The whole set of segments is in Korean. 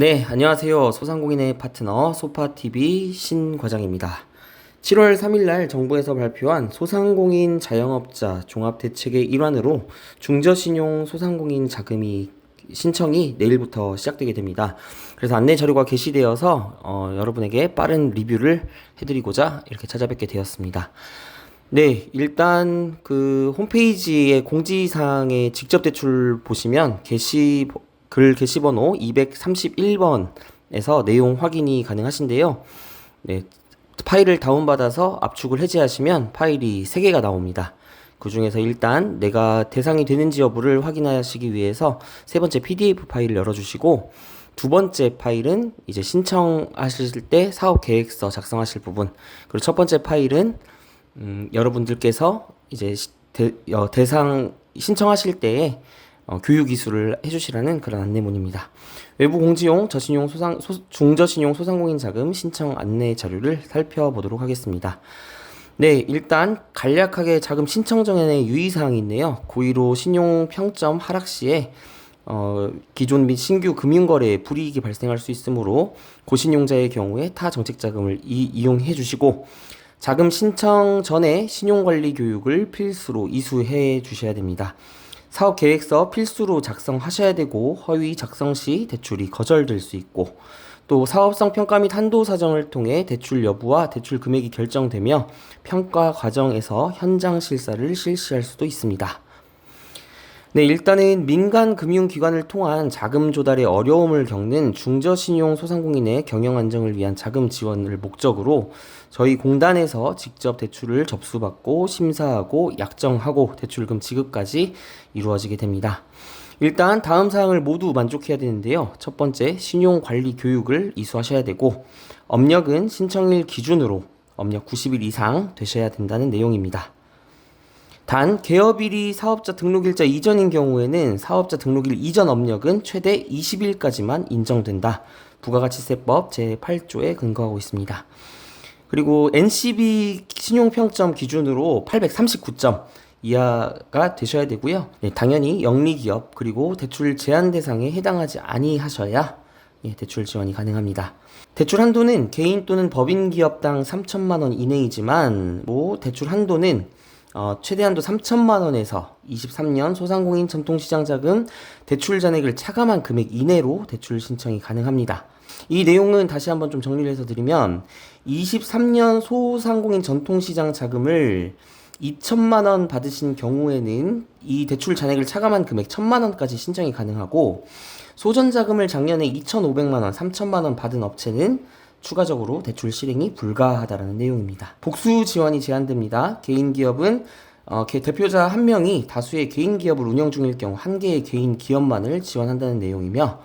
네, 안녕하세요. 소상공인의 파트너 소파TV 신과장입니다. 7월 3일 날 정부에서 발표한 소상공인 자영업자 종합대책의 일환으로 중저신용 소상공인 자금이 신청이 내일부터 시작되게 됩니다. 그래서 안내 자료가 게시되어서 여러분에게 빠른 리뷰를 해드리고자 이렇게 찾아뵙게 되었습니다. 네, 일단 그 홈페이지의 공지사항의 직접 대출 보시면 글 게시번호 231번에서 내용 확인이 가능하신데요. 네, 파일을 다운받아서 압축을 해제하시면 파일이 3개가 나옵니다. 그 중에서 일단 내가 대상이 되는지 여부를 확인하시기 위해서 세 번째 PDF 파일을 열어주시고, 두 번째 파일은 이제 신청하실 때 사업 계획서 작성하실 부분, 그리고 첫 번째 파일은 여러분들께서 이제 대상 신청하실 때에 교육 이수를 해주시라는 그런 안내문입니다. 외부 공지용 중저신용 소상공인 자금 신청 안내 자료를 살펴보도록 하겠습니다. 네, 일단 간략하게 자금 신청 전에 유의사항이 있네요. 고의로 신용 평점 하락 시에 기존 및 신규 금융거래에 불이익이 발생할 수 있으므로 고신용자의 경우에 타 정책자금을 이용해 주시고, 자금 신청 전에 신용관리 교육을 필수로 이수해 주셔야 됩니다. 사업 계획서 필수로 작성하셔야 되고, 허위 작성 시 대출이 거절될 수 있고, 또 사업성 평가 및 한도 사정을 통해 대출 여부와 대출 금액이 결정되며 평가 과정에서 현장 실사를 실시할 수도 있습니다. 네, 일단은 민간 금융기관을 통한 자금 조달에 어려움을 겪는 중저신용 소상공인의 경영 안정을 위한 자금 지원을 목적으로 저희 공단에서 직접 대출을 접수받고 심사하고 약정하고 대출금 지급까지 이루어지게 됩니다. 일단 다음 사항을 모두 만족해야 되는데요. 첫 번째, 신용관리 교육을 이수하셔야 되고, 업력은 신청일 기준으로 업력 90일 이상 되셔야 된다는 내용입니다. 단, 개업일이 사업자 등록일자 이전인 경우에는 사업자 등록일 이전 업력은 최대 20일까지만 인정된다. 부가가치세법 제8조에 근거하고 있습니다. 그리고 NCB 신용평점 기준으로 839점 이하가 되셔야 되고요. 네, 당연히 영리기업 그리고 대출 제한 대상에 해당하지 아니하셔야 대출 지원이 가능합니다. 대출 한도는 개인 또는 법인 기업당 3천만 원 이내이지만 대출 한도는 최대 한도 3천만 원에서 23년 소상공인 전통시장 자금 대출 잔액을 차감한 금액 이내로 대출 신청이 가능합니다. 이 내용은 다시 한번 좀 정리를 해서 드리면, 23년 소상공인 전통시장 자금을 2천만 원 받으신 경우에는 이 대출 잔액을 차감한 금액 1천만 원까지 신청이 가능하고, 소전자금을 작년에 2,500만 원, 3천만 원 받은 업체는 추가적으로 대출 실행이 불가하다라는 내용입니다. 복수 지원이 제한됩니다. 개인 기업은 대표자 1명이 다수의 개인 기업을 운영 중일 경우 1개의 개인 기업만을 지원한다는 내용이며,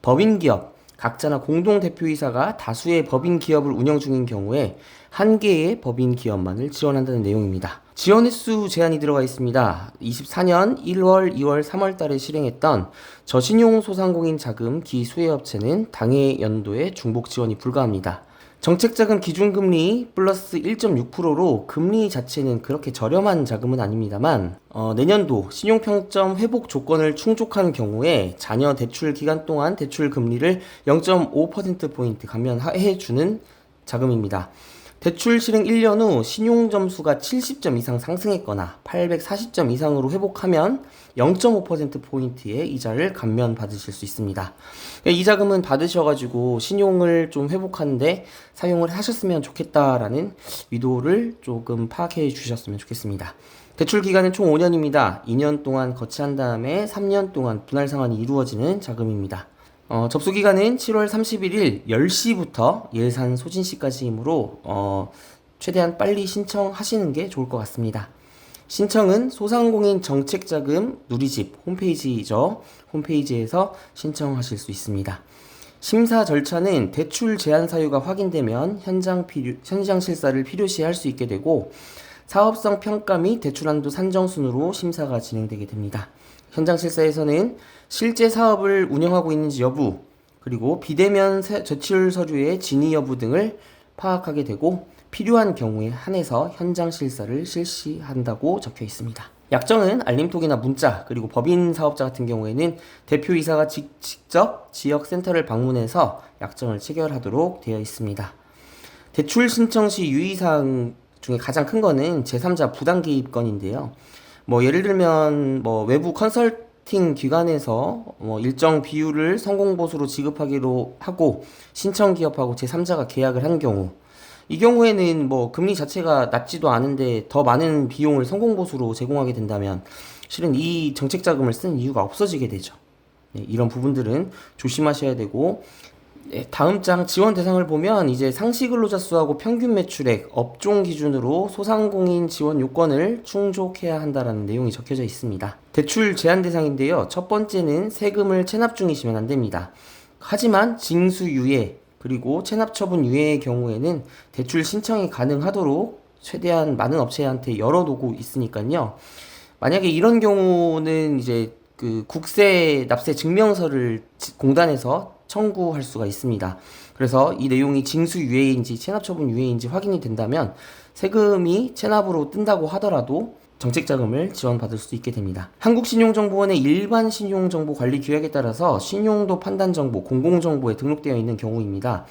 법인 기업, 각자나 공동 대표이사가 다수의 법인 기업을 운영 중인 경우에 1개의 법인 기업만을 지원한다는 내용입니다. 지원 횟수 제한이 들어가 있습니다. 24년 1월, 2월, 3월 달에 실행했던 저신용 소상공인 자금 기수혜업체는 당해 연도에 중복 지원이 불가합니다. 정책자금 기준금리 플러스 1.6%로 금리 자체는 그렇게 저렴한 자금은 아닙니다만, 내년도 신용평점 회복 조건을 충족한 경우에 자녀 대출 기간 동안 대출 금리를 0.5%포인트 감면해주는 자금입니다. 대출 실행 1년 후 신용점수가 70점 이상 상승했거나 840점 이상으로 회복하면 0.5%포인트의 이자를 감면받으실 수 있습니다. 이 자금은 받으셔가지고 신용을 좀 회복하는데 사용을 하셨으면 좋겠다라는 의도를 조금 파악해 주셨으면 좋겠습니다. 대출 기간은 총 5년입니다. 2년 동안 거치한 다음에 3년 동안 분할 상환이 이루어지는 자금입니다. 접수 기간은 7월 31일 10시부터 예산 소진 시까지이므로 최대한 빨리 신청하시는 게 좋을 것 같습니다. 신청은 소상공인 정책자금 누리집 홈페이지이죠. 홈페이지에서 신청하실 수 있습니다. 심사 절차는 대출 제한 사유가 확인되면 현장 실사를 필요시 할 수 있게 되고, 사업성 평가 및 대출 한도 산정 순으로 심사가 진행되게 됩니다. 현장 실사에서는 실제 사업을 운영하고 있는지 여부, 그리고 비대면 제출 서류의 진위 여부 등을 파악하게 되고, 필요한 경우에 한해서 현장 실사를 실시한다고 적혀 있습니다. 약정은 알림톡이나 문자, 그리고 법인 사업자 같은 경우에는 대표이사가 직접 지역센터를 방문해서 약정을 체결하도록 되어 있습니다. 대출 신청 시 유의사항 중에 가장 큰 거는 제3자 부당 개입 건인데요. 뭐 예를 들면 뭐 외부 컨설팅 기관에서 뭐 일정 비율을 성공보수로 지급하기로 하고 신청 기업하고 제3자가 계약을 한 경우, 이 경우에는 뭐 금리 자체가 낮지도 않은데 더 많은 비용을 성공보수로 제공하게 된다면 실은 이 정책 자금을 쓴 이유가 없어지게 되죠. 네, 이런 부분들은 조심하셔야 되고, 네, 다음 장 지원 대상을 보면 이제 상시 근로자 수하고 평균 매출액, 업종 기준으로 소상공인 지원 요건을 충족해야 한다라는 내용이 적혀져 있습니다. 대출 제한 대상인데요. 첫 번째는 세금을 체납 중이시면 안 됩니다. 하지만 징수유예 그리고 체납 처분 유예의 경우에는 대출 신청이 가능하도록 최대한 많은 업체한테 열어두고 있으니까요. 만약에 이런 경우는 이제 그 국세 납세 증명서를 공단에서 청구할 수가 있습니다. 그래서 이 내용이 징수 유예인지 체납 처분 유예인지 확인이 된다면 세금이 체납으로 뜬다고 하더라도 정책 자금을 지원받을 수 있게 됩니다. 한국신용정보원의 일반 신용정보관리규약에 따라서 신용도 판단정보, 공공정보에 등록되어 있는 경우입니다.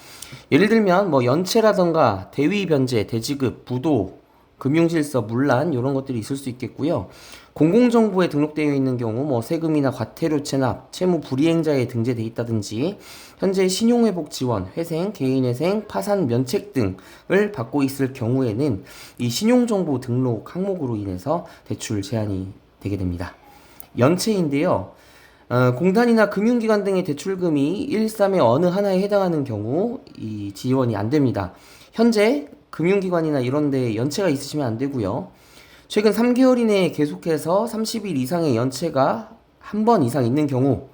예를 들면 뭐 연체라던가 대위 변제, 대지급, 부도, 금융질서, 문란 이런 것들이 있을 수 있겠고요. 공공정보에 등록되어 있는 경우 뭐 세금이나 과태료 체납, 채무 불이행자에 등재돼 있다든지 현재 신용회복 지원, 회생, 개인회생, 파산, 면책 등을 받고 있을 경우에는 이 신용정보 등록 항목으로 인해서 대출 제한이 되게 됩니다. 연체인데요. 공단이나 금융기관 등의 대출금이 1, 3의 어느 하나에 해당하는 경우 이 지원이 안 됩니다. 현재 금융기관이나 이런 데 연체가 있으시면 안 되고요. 최근 3개월 이내에 계속해서 30일 이상의 연체가 한 번 이상 있는 경우,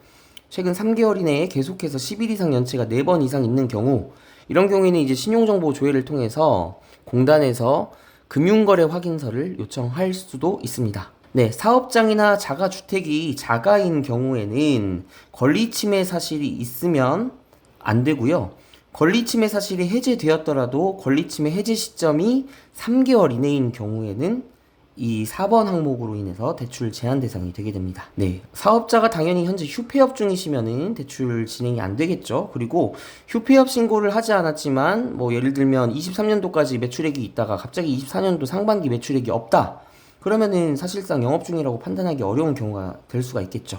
최근 3개월 이내에 계속해서 10일 이상 연체가 4번 이상 있는 경우, 이런 경우에는 이제 신용정보 조회를 통해서 공단에서 금융거래 확인서를 요청할 수도 있습니다. 네, 사업장이나 자가주택이 자가인 경우에는 권리침해 사실이 있으면 안 되고요. 권리침해 사실이 해제되었더라도 권리침해 해제 시점이 3개월 이내인 경우에는 이 4번 항목으로 인해서 대출 제한 대상이 되게 됩니다. 네, 사업자가 당연히 현재 휴폐업 중이시면은 대출 진행이 안 되겠죠. 그리고 휴폐업 신고를 하지 않았지만 뭐 예를 들면 23년도까지 매출액이 있다가 갑자기 24년도 상반기 매출액이 없다. 그러면은 사실상 영업 중이라고 판단하기 어려운 경우가 될 수가 있겠죠.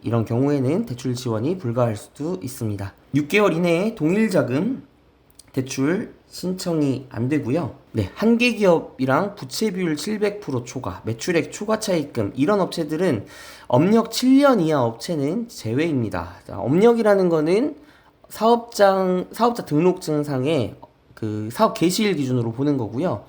이런 경우에는 대출 지원이 불가할 수도 있습니다. 6개월 이내에 동일자금 대출 신청이 안 되고요. 네, 한계 기업이랑 부채 비율 700% 초과, 매출액 초과 차입금 이런 업체들은 업력 7년 이하 업체는 제외입니다. 자, 업력이라는 거는 사업자 등록증상에 그 사업 개시일 기준으로 보는 거고요.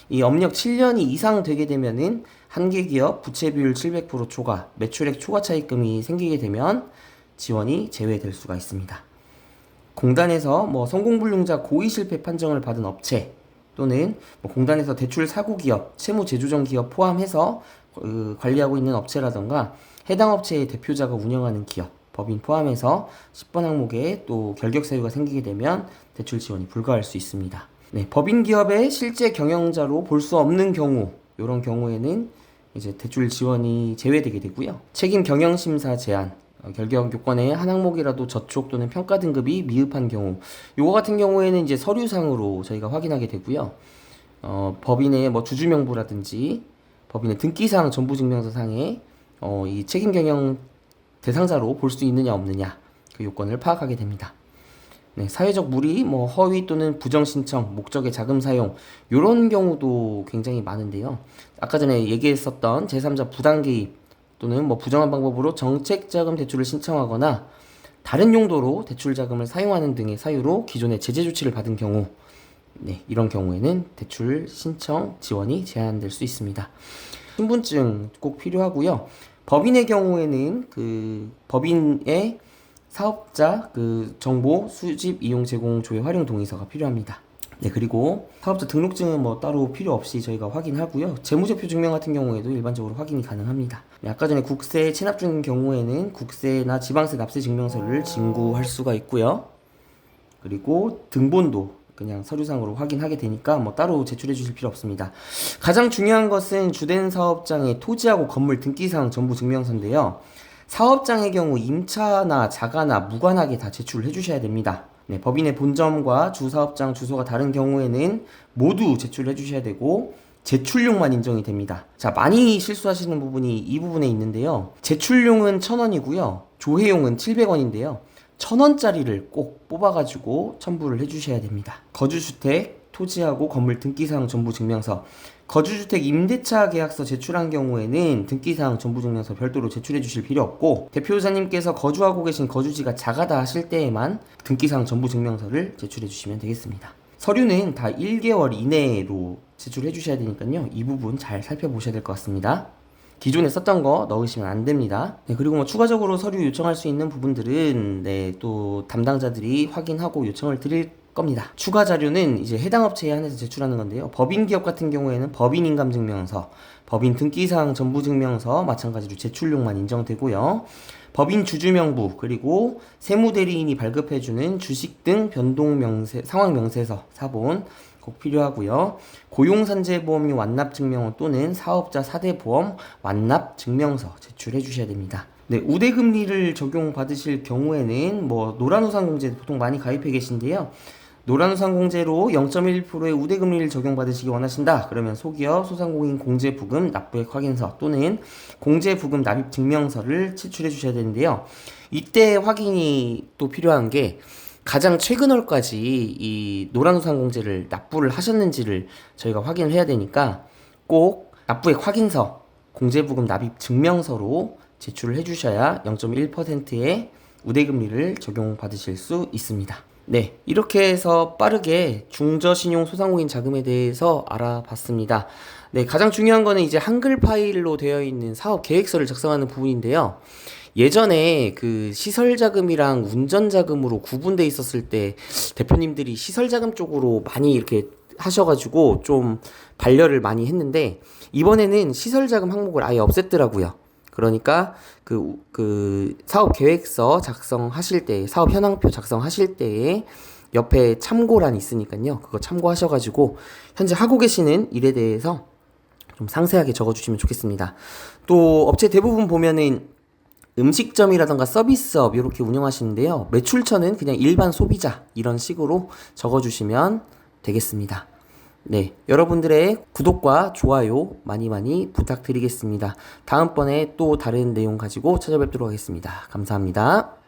이 업력 7년이 이상 되게 되면은 한계 기업 부채 비율 700% 초과, 매출액 초과 차입금이 생기게 되면 지원이 제외될 수가 있습니다. 공단에서 뭐 성공불능자 고의 실패 판정을 받은 업체 또는 뭐 공단에서 대출 사고 기업, 채무 재조정 기업 포함해서 관리하고 있는 업체라던가 해당 업체의 대표자가 운영하는 기업, 법인 포함해서 10번 항목에 또 결격 사유가 생기게 되면 대출 지원이 불가할 수 있습니다. 네, 법인 기업의 실제 경영자로 볼 수 없는 경우, 이런 경우에는 이제 대출 지원이 제외되게 되고요. 책임 경영 심사 제한, 결격 요건의 한 항목이라도 저촉 또는 평가 등급이 미흡한 경우, 요거 같은 경우에는 이제 서류상으로 저희가 확인하게 되고요. 법인의 뭐 주주명부라든지 법인의 등기사항 전부증명서상에 이 책임 경영 대상자로 볼 수 있느냐 없느냐 그 요건을 파악하게 됩니다. 네, 사회적 무리, 뭐 허위 또는 부정 신청, 목적의 자금 사용 요런 경우도 굉장히 많은데요. 아까 전에 얘기했었던 제3자 부당 개입 또는 뭐 부정한 방법으로 정책자금 대출을 신청하거나 다른 용도로 대출 자금을 사용하는 등의 사유로 기존의 제재 조치를 받은 경우, 네, 이런 경우에는 대출 신청 지원이 제한될 수 있습니다. 신분증 꼭 필요하고요. 법인의 경우에는 그 법인의 사업자 그 정보 수집 이용 제공 조회 활용 동의서가 필요합니다. 네, 그리고 사업자 등록증은 뭐 따로 필요 없이 저희가 확인하고요. 재무제표 증명 같은 경우에도 일반적으로 확인이 가능합니다. 네, 아까 전에 국세 체납 중인 경우에는 국세나 지방세 납세 증명서를 진구할 수가 있고요. 그리고 등본도 그냥 서류상으로 확인하게 되니까 뭐 따로 제출해 주실 필요 없습니다. 가장 중요한 것은 주된 사업장의 토지하고 건물 등기사항 전부 증명서인데요. 사업장의 경우 임차나 자가나 무관하게 다 제출을 해주셔야 됩니다. 네, 법인의 본점과 주 사업장 주소가 다른 경우에는 모두 제출을 해주셔야 되고 제출용만 인정이 됩니다. 자, 많이 실수하시는 부분이 이 부분에 있는데요. 제출용은 1,000원이고요. 조회용은 700원인데요. 1,000원짜리를 꼭 뽑아가지고 첨부를 해주셔야 됩니다. 거주주택, 토지하고 건물 등기사항 전부 증명서, 거주주택 임대차 계약서 제출한 경우에는 등기사항 전부 증명서 별도로 제출해 주실 필요 없고, 대표자님께서 거주하고 계신 거주지가 자가다 하실 때에만 등기사항 전부 증명서를 제출해 주시면 되겠습니다. 서류는 다 1개월 이내로 제출해 주셔야 되니까요. 이 부분 잘 살펴보셔야 될 것 같습니다. 기존에 썼던 거 넣으시면 안 됩니다. 네, 그리고 뭐 추가적으로 서류 요청할 수 있는 부분들은 또 담당자들이 확인하고 요청을 드릴 겁니다. 추가 자료는 이제 해당 업체에 한해서 제출하는 건데요. 법인 기업 같은 경우에는 법인 인감 증명서, 법인 등기사항 전부 증명서 마찬가지로 제출용만 인정되고요. 법인 주주명부, 그리고 세무대리인이 발급해주는 주식 등 변동명세, 상황명세서, 사본 꼭 필요하고요. 고용산재보험료 완납증명서 또는 사업자 4대 보험 완납증명서 제출해 주셔야 됩니다. 네, 우대금리를 적용받으실 경우에는 뭐 노란우산공제 보통 많이 가입해 계신데요. 노란우산공제로 0.1%의 우대금리를 적용받으시기 원하신다. 그러면 소기업, 소상공인 공제부금 납부액 확인서 또는 공제부금 납입 증명서를 제출해 주셔야 되는데요. 이때 확인이 또 필요한 게 가장 최근 월까지 이 노란우산공제를 납부를 하셨는지를 저희가 확인을 해야 되니까 꼭 납부액 확인서, 공제부금 납입 증명서로 제출을 해주셔야 0.1%의 우대금리를 적용받으실 수 있습니다. 네, 이렇게 해서 빠르게 중저신용 소상공인 자금에 대해서 알아봤습니다. 네, 가장 중요한 거는 이제 한글 파일로 되어 있는 사업 계획서를 작성하는 부분인데요. 예전에 그 시설자금이랑 운전자금으로 구분돼 있었을 때 대표님들이 시설자금 쪽으로 많이 이렇게 하셔가지고 좀 반려를 많이 했는데, 이번에는 시설자금 항목을 아예 없앴더라고요. 그러니까 그 사업 계획서 작성하실 때, 사업 현황표 작성하실 때에 옆에 참고欄이 있으니까요. 그거 참고하셔가지고 현재 하고 계시는 일에 대해서 좀 상세하게 적어주시면 좋겠습니다. 또 업체 대부분 보면은 음식점이라던가 서비스업 이렇게 운영하시는데요. 매출처는 그냥 일반 소비자 이런 식으로 적어주시면 되겠습니다. 네, 여러분들의 구독과 좋아요 많이 부탁드리겠습니다. 다음번에 또 다른 내용 가지고 찾아뵙도록 하겠습니다. 감사합니다.